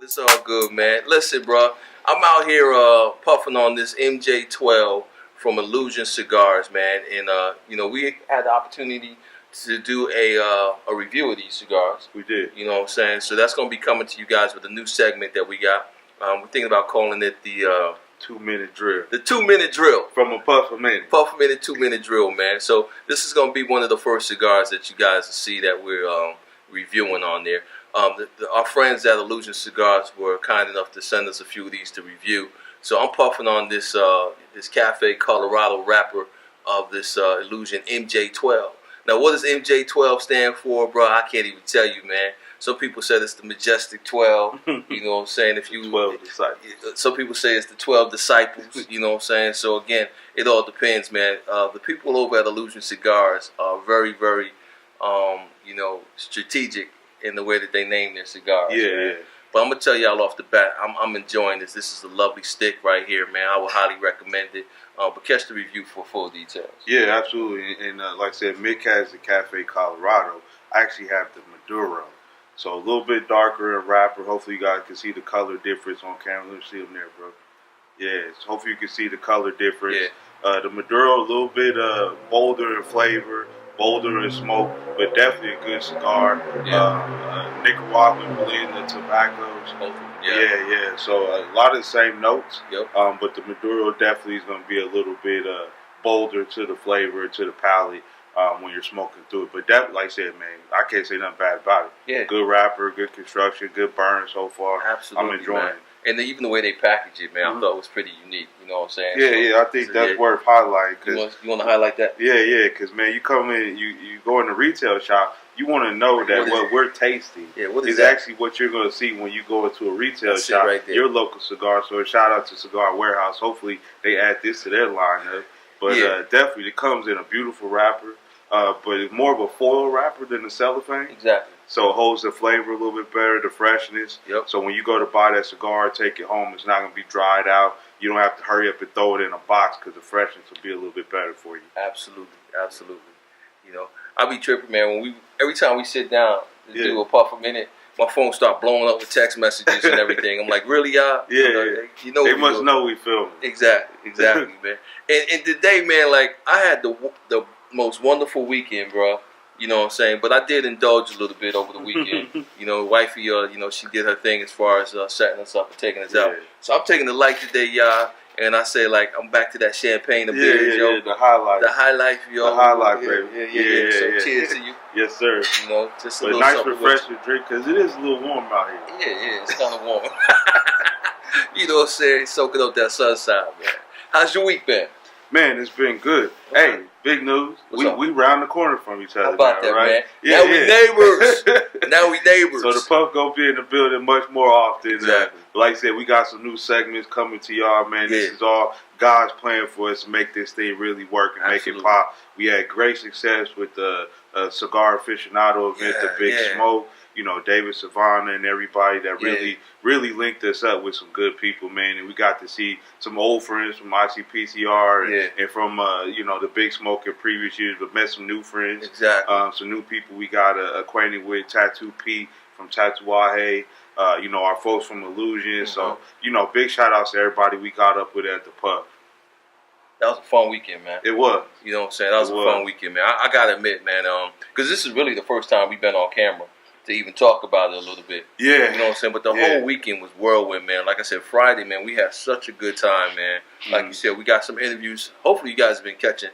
It's all good, man. Listen, bro, I'm out here puffing on this MJ12 from Illusione Cigars, man. And we had the opportunity to do a review of these cigars. We did. You know what I'm saying? So that's going to be coming to you guys with a new segment that we got. We're thinking about calling it the 2-minute drill. The 2-minute drill. From a puff a minute. Puff a minute, 2-minute drill, man. So this is going to be one of the first cigars that you guys will see that we're reviewing on there. Our friends at Illusione Cigars were kind enough to send us a few of these to review. So I'm puffing on this this Cafe Colorado wrapper of this Illusione MJ12. Now, what does MJ12 stand for, bro? I can't even tell you, man. Some people said it's the Majestic 12. You know what I'm saying? If you 12 disciples. Some people say it's the 12 disciples. You know what I'm saying? So again, it all depends, man. The people over at Illusione Cigars are very, very, strategic in the way that they name their cigars. Yeah. But I'm gonna tell y'all off the bat, I'm enjoying this. This is a lovely stick right here, man. I would highly recommend it. But catch the review for full details. Yeah, absolutely. And like I said, Mick has the Cafe Colorado. I actually have the Maduro. So a little bit darker and wrapper. Hopefully you guys can see the color difference on camera. Let me see them there, bro. Yeah, so hopefully you can see the color difference. Yeah. The Maduro, a little bit bolder in flavor, bolder in smoke, but definitely a good cigar. Yeah. Nicaraguan blend of tobaccos. Yeah. So a lot of the same notes. Yep. But the Maduro definitely is going to be a little bit bolder to the flavor, to the palate. When you're smoking through it. But that, like I said, man, I can't say nothing bad about it. Yeah. Good wrapper, good construction, good burn so far. Absolutely, I'm enjoying it. And even the way they package it, man, I thought it was pretty unique. You know what I'm saying? Yeah, I think that's worth highlighting. You want to highlight that? Yeah, because, man, you come in, you go in the retail shop, you want to know that what we're tasting is actually what you're going to see when you go into a retail shop, right there. Your local cigar store. Shout out to Cigar Warehouse. Hopefully they add this to their lineup. But definitely, it comes in a beautiful wrapper. But it's more of a foil wrapper than a cellophane. Exactly. So it holds the flavor a little bit better, the freshness. Yep. So when you go to buy that cigar, take it home, it's not going to be dried out. You don't have to hurry up and throw it in a box because the freshness will be a little bit better for you. Absolutely. You know, I be tripping, man. Every time we sit down to do a puff a minute, my phone start blowing up with text messages and everything. I'm like, really, y'all? Yeah. They must know we filming. Exactly, man. And today, man, like I had the most wonderful weekend, bro. You know what I'm saying? But I did indulge a little bit over the weekend. Wifey, she did her thing as far as setting us up and taking us out. So I'm taking the light today, y'all. And I say, like, I'm back to that champagne and beers, yo. Yeah, the highlight. The high life, yo. The highlight, baby. Yeah. So cheers to you. Yes, sir. Just a but little nice refreshing drink because it is a little warm out here. Yeah, it's kind of warm. You know what I'm saying? Soaking up that sunshine, man. How's your week been? Man, it's been good. Okay. Hey, big news. What's up? We round the corner from each other. How about now, that, right? man? Yeah, now we neighbors. Now we neighbors. So the puff gonna be in the building much more often. Exactly. Like I said, we got some new segments coming to y'all, man. This is all God's plan for us to make this thing really work and make it pop. We had great success with the Cigar Aficionado event, the Big Smoke. David Savannah and everybody that really linked us up with some good people, man. And we got to see some old friends from ICPCR and from, the Big Smoke in previous years, but met some new friends. Exactly. Some new people we got acquainted with, Tattoo Pete from Tatuaje, our folks from Illusione. So, big shout outs to everybody we got up with at the pub. That was a fun weekend, man. It was. You know what I'm saying? That was a fun weekend, man. I got to admit, man, because this is really the first time we've been on camera to even talk about it a little bit. Yeah. You know what I'm saying? But the whole weekend was whirlwind, man. Like I said, Friday, man, we had such a good time, man. Like you said, we got some interviews. Hopefully you guys have been catching,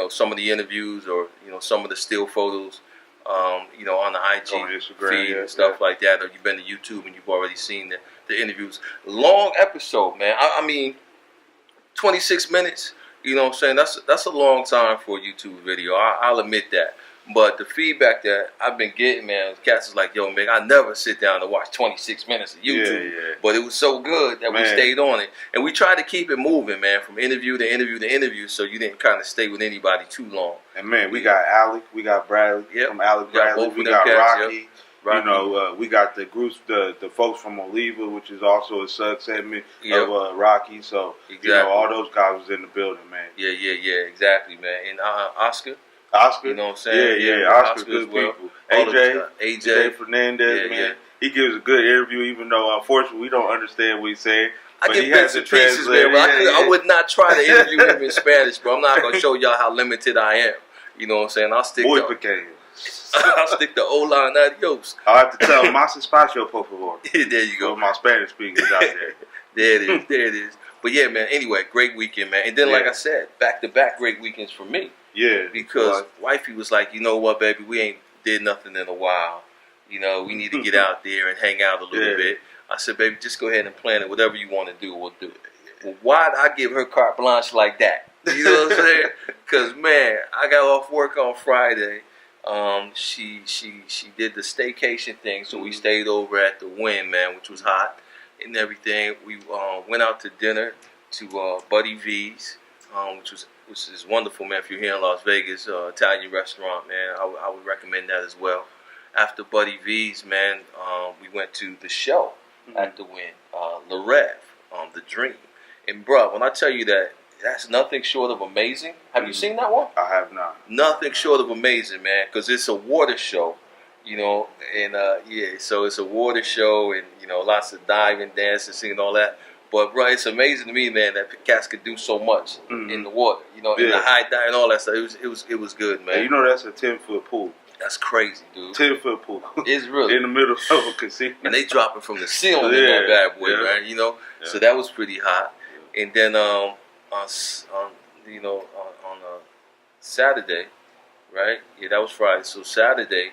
some of the interviews or, some of the still photos, on the IG feed and stuff like that. Or you've been to YouTube and you've already seen the interviews. Long episode, man. I mean, 26 minutes, you know what I'm saying? That's a long time for a YouTube video. I'll admit that. But the feedback that I've been getting, man, cats is like, yo, man, I never sit down and watch 26 minutes of YouTube. Yeah. But it was so good that we stayed on it. And we tried to keep it moving, man, from interview to interview to interview, so you didn't kind of stay with anybody too long. And, man, we got Alec, we got Bradley from Alec Bradley, we got Rocky. We got the groups, the folks from Oliva, which is also a sub segment of Rocky. So, all those guys was in the building, man. Yeah, exactly, man. And Oscar? Oscar. You know what I'm saying? Yeah. Oscar's good well. people. AJ Fernandez, man. He gives a good interview, even though unfortunately we don't understand what he's saying. I get bits and pieces, man. But I would not try to interview him in Spanish, bro. I'm not gonna show y'all how limited I am. You know what I'm saying? I'll stick to hola and adios. I'll have to tell him, más espacio, por favor. There you go. For my Spanish speakers out there. There it is. But yeah, man, anyway, great weekend, man. And then, like I said, back-to-back great weekends for me. Yeah. Because wifey was like, you know what, baby, we ain't did nothing in a while. You know, we need to get out there and hang out a little bit. I said, baby, just go ahead and plan it. Whatever you want to do, we'll do it. Well, why'd I give her carte blanche like that? You know what I'm saying? Because, man, I got off work on Friday. She did the staycation thing, so we stayed over at the Wynn, man, which was hot and everything. We went out to dinner to Buddy V's, which is wonderful, man. If you're here in Las Vegas, Italian restaurant, man, I would recommend that as well. After Buddy V's, man, we went to the show at the Wynn, Le Rêve, The Dream. And, bro, when I tell you that, that's nothing short of amazing. Have you seen that one? I have not. Nothing short of amazing, man, because it's a water show, you know, and, so it's a water show and, you know, lots of diving, dancing, singing, all that. But, bro, it's amazing to me, man, that cats could do so much in the water, you know, in the high dive and all that stuff. It was good, man. And you know that's a 10-foot pool. That's crazy, dude. 10-foot pool. It's really in the middle of a casino. And they dropping from the ceiling in that bad boy, man, you know. Yeah. So that was pretty hot. And then, on Saturday, right? Yeah, that was Friday. So Saturday,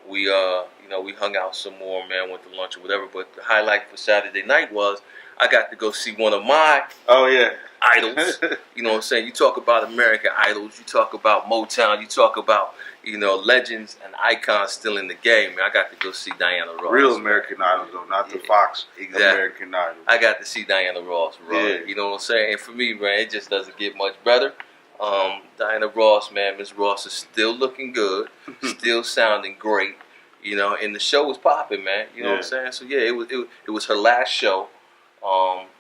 we hung out some more, man. Went to lunch or whatever. But the highlight for Saturday night was I got to go see one of my idols. You know what I'm saying? You talk about American idols. You talk about Motown. You talk about, you know, legends and icons still in the game. Man, I got to go see Diana Ross. Real American idols, though, not the Fox American idols. I got to see Diana Ross, bro. Yeah. You know what I'm saying? And for me, man, it just doesn't get much better. Diana Ross, man, Miss Ross is still looking good, still sounding great. You know, and the show was popping, man. You know what I'm saying? So yeah, it was her last show.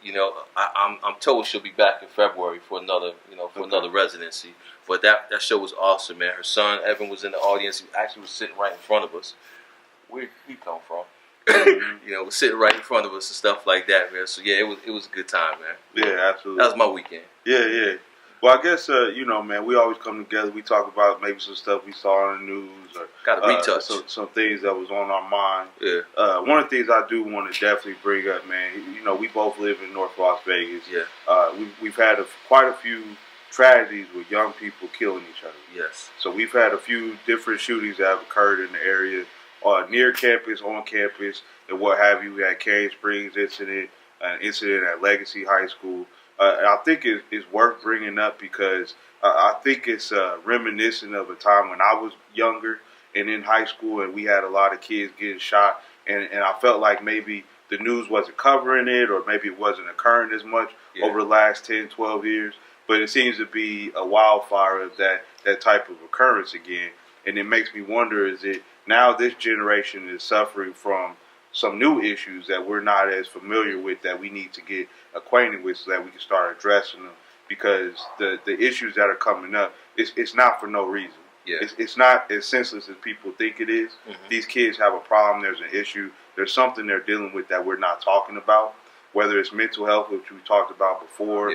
You know, I'm told she'll be back in February for another, another residency. But that show was awesome, man. Her son Evan was in the audience. He actually was sitting right in front of us. Where did he come from? You know, was sitting right in front of us and stuff like that, man. So yeah, it was a good time, man. Yeah, absolutely. That was my weekend. Yeah. Well, I guess you know, man, we always come together. We talk about maybe some stuff we saw in the news or got to retouch some things that was on our mind. Yeah. One of the things I do want to definitely bring up, man. You know, we both live in North Las Vegas. Yeah. We've had quite a few tragedies with young people killing each other. Yes. So we've had a few different shootings that have occurred in the area, near campus, on campus, and what have you. We had Cane Springs incident, an incident at Legacy High School. I think it's worth bringing up because I think it's reminiscent of a time when I was younger and in high school, and we had a lot of kids getting shot, and I felt like maybe the news wasn't covering it, or maybe it wasn't occurring as much over the last 10, 12 years. But it seems to be a wildfire of that type of occurrence again, and it makes me wonder: is it now this generation is suffering from some new issues that we're not as familiar with, that we need to get acquainted with so that we can start addressing them? Because the issues that are coming up, it's not for no reason. Yeah. It's not as senseless as people think it is. Mm-hmm. These kids have a problem. There's an issue. There's something they're dealing with that we're not talking about, whether it's mental health, which we talked about before,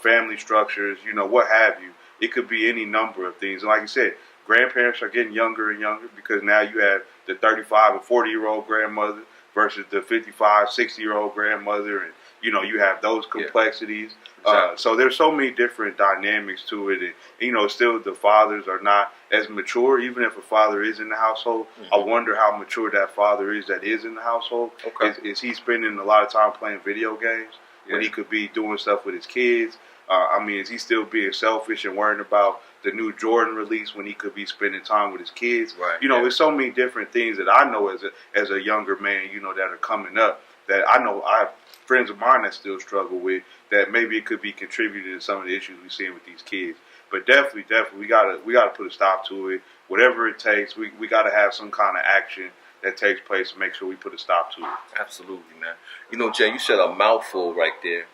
family structures, you know, what have you. It could be any number of things. And like you said, grandparents are getting younger and younger because now you have the 35 and 40-year-old grandmother versus the 55, 60-year-old grandmother, and you know, you have those complexities. Exactly. So there's so many different dynamics to it, and you know, still the fathers are not as mature. Even if a father is in the household, I wonder how mature that father is that is in the household. Okay. Is he spending a lot of time playing video games when he could be doing stuff with his kids? I mean, is he still being selfish and worrying about the new Jordan release when he could be spending time with his kids? Right. You know, there's so many different things that I know as a younger man, you know, that are coming up that I know I have friends of mine that still struggle with, that maybe it could be contributing to some of the issues we're seeing with these kids. But definitely, we gotta put a stop to it. Whatever it takes, we gotta have some kind of action that takes place to make sure we put a stop to it. Absolutely, man. You know, Jay, you said a mouthful right there.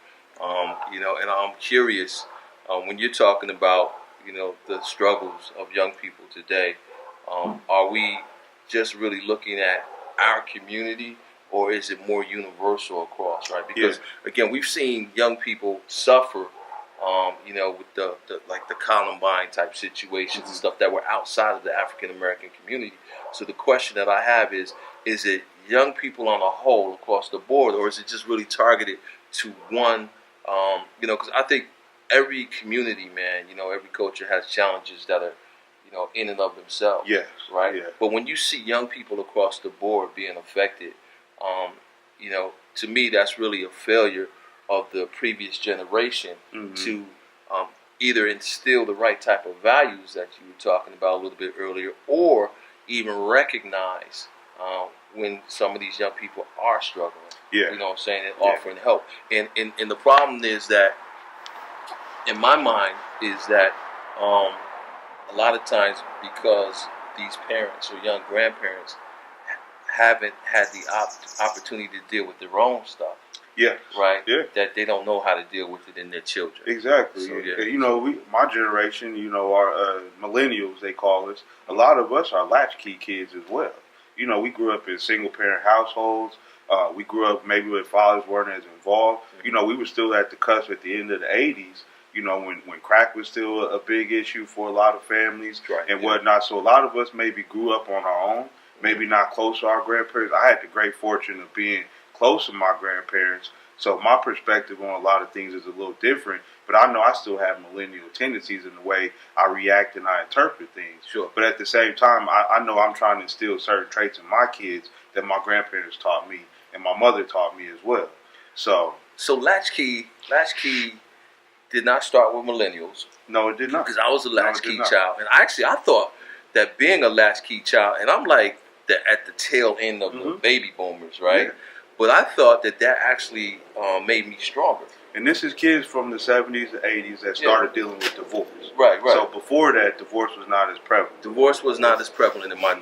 You know, and I'm curious when you're talking about the struggles of young people today, are we just really looking at our community, or is it more universal across, right? Because again, we've seen young people suffer, with the Columbine type situations and stuff that were outside of the African American community. So the question that I have is it young people on a whole across the board, or is it just really targeted to one? Because I think every community, man, every culture has challenges that are, in and of themselves. Yes. Right. Yeah. But when you see young people across the board being affected, to me, that's really a failure of the previous generation to either instill the right type of values that you were talking about a little bit earlier, or even recognize when some of these young people are struggling. Yeah. You know what I'm saying? And offering help. And the problem is that, in my mind, is that a lot of times, because these parents or young grandparents haven't had the opportunity to deal with their own stuff. Yeah. Right? Yeah. That they don't know how to deal with it in their children. Exactly. So, my generation, our millennials, they call us, a lot of us are latchkey kids as well. We grew up in single parent households. We grew up maybe with fathers weren't as involved. We were still at the cusp at the end of the 80s, when crack was still a big issue for a lot of families and whatnot. So a lot of us maybe grew up on our own, maybe not close to our grandparents. I had the great fortune of being close to my grandparents, so my perspective on a lot of things is a little different, but I know I still have millennial tendencies in the way I react and I interpret things. Sure. But at the same time, I know I'm trying to instill certain traits in my kids that my grandparents taught me and my mother taught me as well. So latchkey did not start with millennials. No, it did not. Because I was a latchkey child, and I thought that being a latchkey child, and I'm like at the tail end of the baby boomers, right? Yeah. But I thought that actually made me stronger. And this is kids from the 70s and 80s that started dealing with divorce. Right. So before that, divorce was not as prevalent. Divorce was not as prevalent in my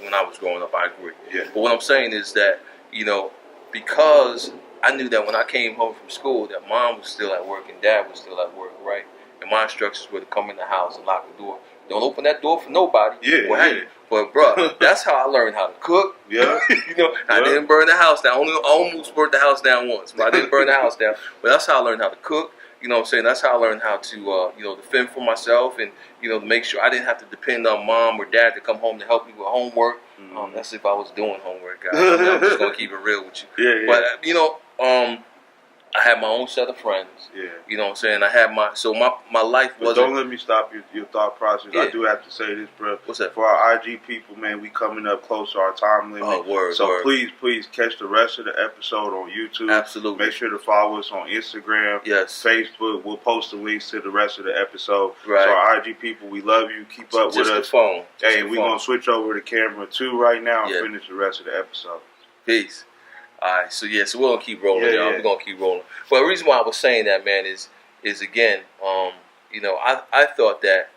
when I was growing up. I agree. Yeah. But what I'm saying is that because I knew that when I came home from school, that mom was still at work and dad was still at work, right? And my instructions were to come in the house and lock the door. Don't open that door for nobody. Yeah. But bro, that's how I learned how to cook. Yeah. I didn't burn the house down. I almost burnt the house down once, but I didn't burn the house down. But that's how I learned how to cook. You know what I'm saying? That's how I learned how to, to fend for myself and, to make sure I didn't have to depend on mom or dad to come home to help me with homework. That's if I was doing homework, guys. I'm just going to keep it real with you. Yeah. But, I had my own set of friends. Yeah. You know what I'm saying? I had my life wasn't... Don't let me stop your thought process. Yeah. I do have to say this, bro. What's that? For our IG people, man, we coming up close to our time limit. Oh, word, so word. please catch the rest of the episode on YouTube. Absolutely. Make sure to follow us on Instagram. Yes. Facebook. We'll post the links to the rest of the episode. Right. So our IG people, we love you. Keep up with us. The phone. Hey, we're going to switch over to camera 2 right now and finish the rest of the episode. Peace. Alright, so we're gonna keep rolling, y'all. We're gonna keep rolling. But the reason why I was saying that, man, is again, I thought that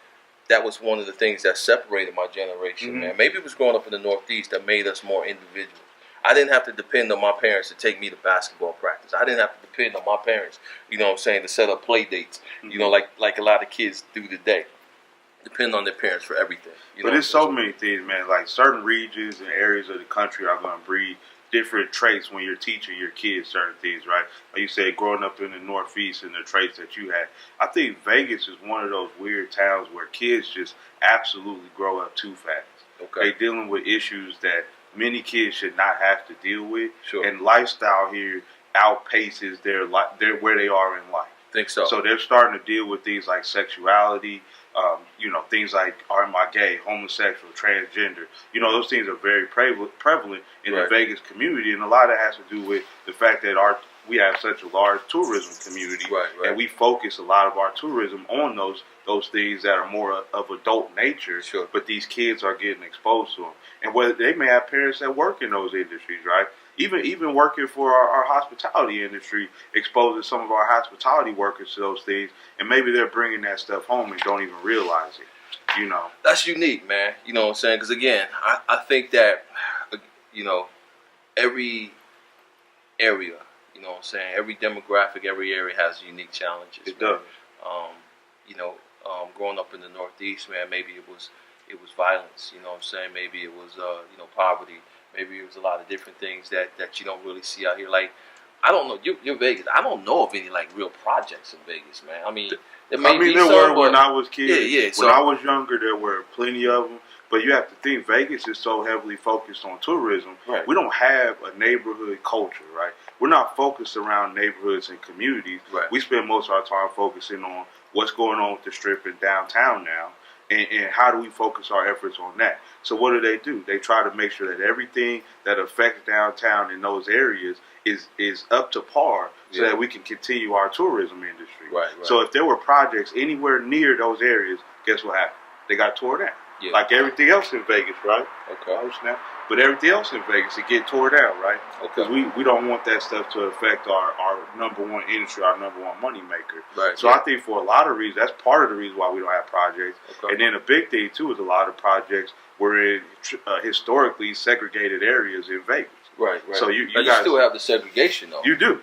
was one of the things that separated my generation, man. Maybe it was growing up in the Northeast that made us more individual. I didn't have to depend on my parents to take me to basketball practice. I didn't have to depend on my parents, to set up play dates, like a lot of kids do today. Depend on their parents for everything. But there's so many things, man. Like certain regions and areas of the country are going to breed different traits when you're teaching your kids certain things, right? Like you said, growing up in the Northeast and the traits that you had. I think Vegas is one of those weird towns where kids just absolutely grow up too fast. Okay. They're dealing with issues that many kids should not have to deal with. Sure. And lifestyle here outpaces their where they are in life. Think so. So they're starting to deal with things like sexuality, things like am I gay, homosexual, transgender. Those things are very prevalent in the Vegas community, and a lot of that has to do with the fact that we have such a large tourism community, and we focus a lot of our tourism on those things that are more of adult nature. Sure. But these kids are getting exposed to them, and whether they may have parents that work in those industries, right? Even working for our hospitality industry exposes some of our hospitality workers to those things, and maybe they're bringing that stuff home and don't even realize it. That's unique, man. You know what I'm saying? Because again, I think that every area, every demographic, every area has unique challenges. It does. growing up in the Northeast, man, maybe it was violence. You know what I'm saying? Maybe it was poverty. Maybe it was a lot of different things that you don't really see out here. Like, I don't know. You're Vegas. I don't know of any like real projects in Vegas, man. I mean, there were when I was kid. Yeah. When I was younger, there were plenty of them. But you have to think, Vegas is so heavily focused on tourism. Right. We don't have a neighborhood culture, right? We're not focused around neighborhoods and communities. Right. We spend most of our time focusing on what's going on with the Strip and downtown now, and how do we focus our efforts on that. So what do? They try to make sure that everything that affects downtown in those areas is up to par, so that we can continue our tourism industry. Right. So if there were projects anywhere near those areas, guess what happened? They got tore down. Yeah. Like everything else in Vegas, right? Okay. Oh, snap. But everything else in Vegas, it get tore down, right? Okay. Because we don't want that stuff to affect our number one industry, our number one money maker. Right. So I think for a lot of reasons, that's part of the reason why we don't have projects. Okay. And then a big thing, too, is a lot of projects were in historically segregated areas in Vegas. Right. So you guys still have the segregation, though. You do,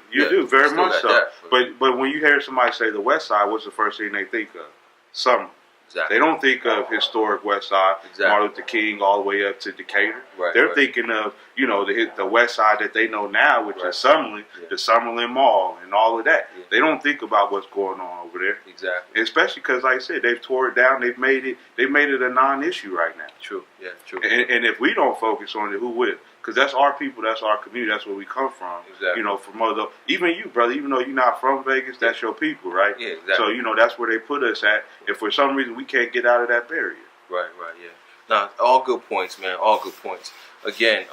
very much so. That, but when you hear somebody say the West Side, what's the first thing they think of? Summer. Exactly. They don't think of historic West Side, Martin Luther King, all the way up to Decatur. Right, They're thinking of, the West Side that they know now, which is Summerlin, the Summerlin Mall, and all of that. Yeah. They don't think about what's going on over there. Exactly. Especially because, like I said, they've tore it down. They've made it a non-issue right now. True. Yeah. True. And if we don't focus on it, who will? Because that's our people, that's our community, that's where we come from. Exactly. From other, even you, brother, even though you're not from Vegas, that's your people, right? Yeah, exactly. So, that's where they put us at. And for some reason, we can't get out of that barrier. Right, yeah. Now, all good points, man, all good points. Again,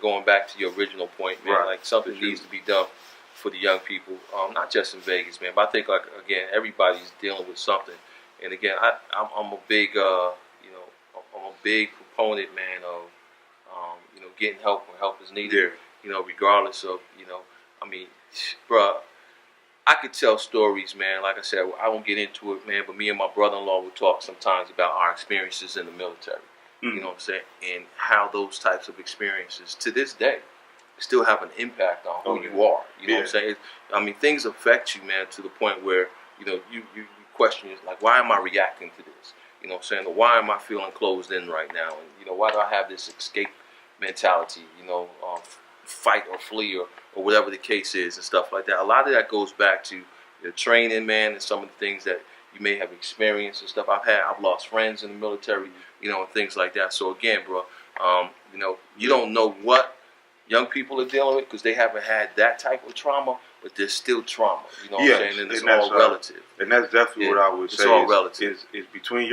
going back to your original point, man, like something needs to be done for the young people, not just in Vegas, man, but I think, like, again, everybody's dealing with something. And again, I'm a big, I'm a big proponent, man, of, getting help when help is needed. Yeah. Regardless of, bruh, I could tell stories, man. Like I said, I won't get into it, man, but me and my brother-in-law will talk sometimes about our experiences in the military. You know what I'm saying? And how those types of experiences, to this day, still have an impact on who you are. You know what I'm saying? Things affect you, man, to the point where, you question it, like, why am I reacting to this? You know what I'm saying? Or why am I feeling closed in right now? And, why do I have this escape mentality, fight or flee or whatever the case is and stuff like that. A lot of that goes back to the training, man, and some of the things that you may have experienced and stuff. I've lost friends in the military, and things like that. So again, bro, you don't know what young people are dealing with because they haven't had that type of trauma, but there's still trauma. You know what I'm saying? And it's all relative. And that's definitely what I would say. It's all relative. It's between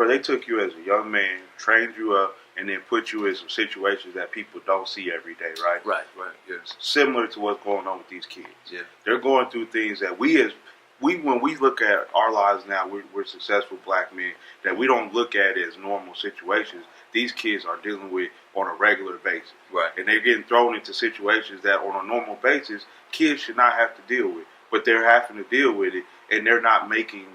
they took you as a young man, trained you up, and then put you in some situations that people don't see every day, right? Right, yes. Similar to what's going on with these kids. Yeah. They're going through things that when we look at our lives now, we're successful black men, that we don't look at as normal situations. These kids are dealing with on a regular basis. Right. And they're getting thrown into situations that on a normal basis, kids should not have to deal with. But they're having to deal with it, and they're not making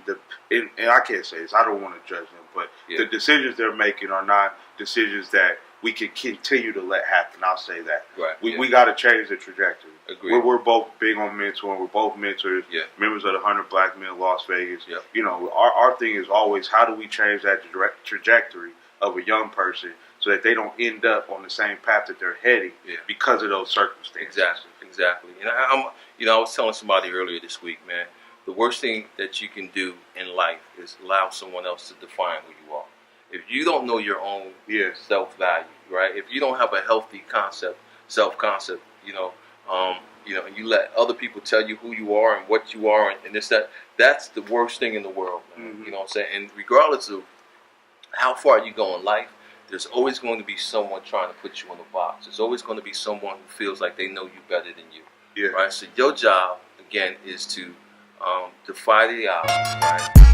and I can't say this, I don't want to judge them, but the decisions they're making are not decisions that we can continue to let happen. I'll say that. Right. We got to change the trajectory. Agreed. We're both big on mentoring. We're both mentors, members of the 100 Black Men of Las Vegas. Yep. Our thing is always, how do we change that trajectory of a young person so that they don't end up on the same path that they're heading because of those circumstances. Exactly. And I was telling somebody earlier this week, man, the worst thing that you can do in life is allow someone else to define who you are. If you don't know your own self-value, right? If you don't have a healthy self-concept, and you let other people tell you who you are and what you are and this, that's the worst thing in the world, man. Mm-hmm. You know what I'm saying? And regardless of how far you go in life, there's always going to be someone trying to put you in a box. There's always going to be someone who feels like they know you better than you. Yeah. Right? So your job, again, is to defy the odds, right?